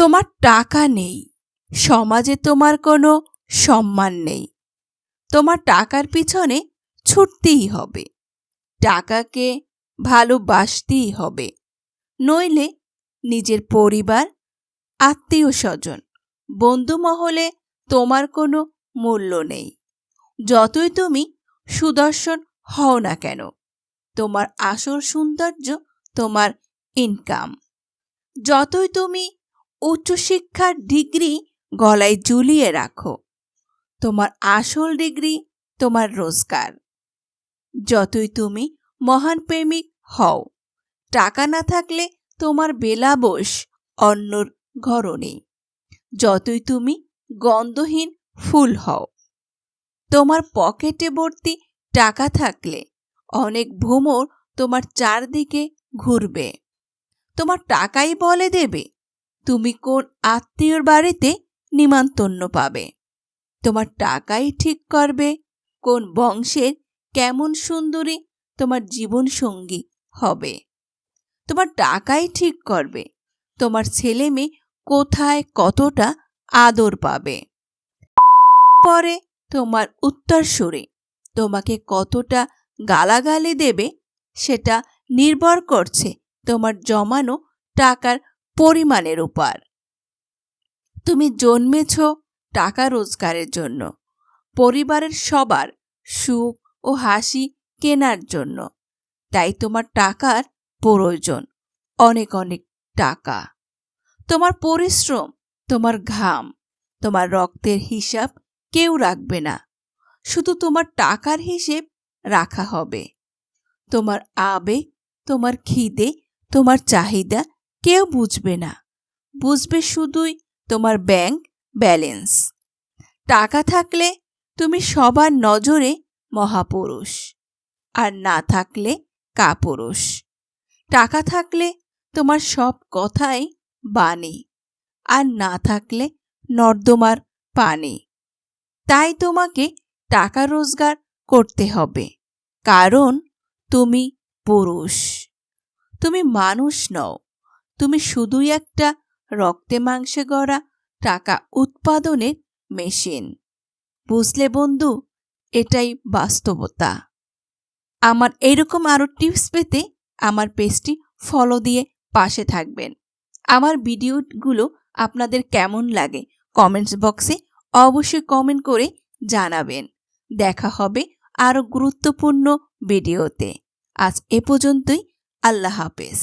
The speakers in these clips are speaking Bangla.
তোমার টাকা নেই, সমাজে তোমার কোনো সম্মান নেই। তোমার টাকার পিছনে ছুটতেই হবে, টাকাকে ভালোবাসতেই হবে, নইলে নিজের পরিবার, আত্মীয় স্বজন, বন্ধু মহলে তোমার কোনো মূল্য নেই। যতই তুমি সুদর্শন হও না কেন, তোমার আসল সৌন্দর্য তোমার ইনকাম। যতই তুমি উচ্চশিক্ষার ডিগ্রি গলায় ঝুলিয়ে রাখো, তোমার আসল ডিগ্রি তোমার রোজগার। যতই তুমি মহান প্রেমিক হও, টাকা না থাকলে তোমার বেলাবোস অন্যর ঘরণী। যতই তুমি গন্ধহীন ফুল হও, তোমার পকেটে ভর্তি টাকা থাকলে অনেক ভ্রমর তোমার চারদিকে ঘুরবে। তোমার টাকাই বলে দেবে তুমি কোন আত্মীয়র বাড়িতে নিমন্ত্রণ পাবে। তোমার টাকাই ঠিক করবে কোন বংশের কেমন সুন্দরী তোমার জীবন সঙ্গী হবে। তোমার টাকাই ঠিক করবে তোমার ছেলে মেয়ে কোথায় কতটা আদর পাবে। পরে তোমার উত্তরসূরি তোমাকে কতটা গালাগালি দেবে সেটা নির্ভর করছে তোমার জমানো টাকার পরিমাণের উপর। তুমি জন্মেছ টাকা রোজগারের জন্য, পরিবারের সবার সুখ ও হাসি কেনার জন্য। তাই তোমার টাকার প্রয়োজন, অনেক অনেক টাকা। তোমার পরিশ্রম, তোমার ঘাম, তোমার রক্তের হিসাব কেউ রাখবে না, শুধু তোমার টাকার হিসেব রাখা হবে। তোমার আবেগ, তোমার খিদে, তোমার চাহিদা কেউ বুঝবে না, বুঝবে শুধুই তোমার ব্যাংক ব্যালেন্স। টাকা থাকলে তুমি সবার নজরে মহাপুরুষ, আর না থাকলে কাপুরুষ। টাকা থাকলে তোমার সব কথাই বাণী, আর না থাকলে নর্দমার পানি। তাই তোমাকে টাকা রোজগার করতে হবে, কারণ তুমি পুরুষ। তুমি মানুষ নও, তুমি শুধুই একটা রক্তে মাংসে গড়া টাকা উৎপাদনের মেশিন। বুঝলে বন্ধু, এটাই বাস্তবতা। আমার এরকম আরও টিপস পেতে আমার পেজটি ফলো দিয়ে পাশে থাকবেন। আমার ভিডিওগুলো আপনাদের কেমন লাগে কমেন্টস বক্সে অবশ্যই কমেন্ট করে জানাবেন। দেখা হবে আরও গুরুত্বপূর্ণ ভিডিওতে। আজ এ পর্যন্তই। আল্লাহ হাফেজ।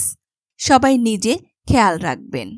সবাই নিজের খেয়াল রাখবেন।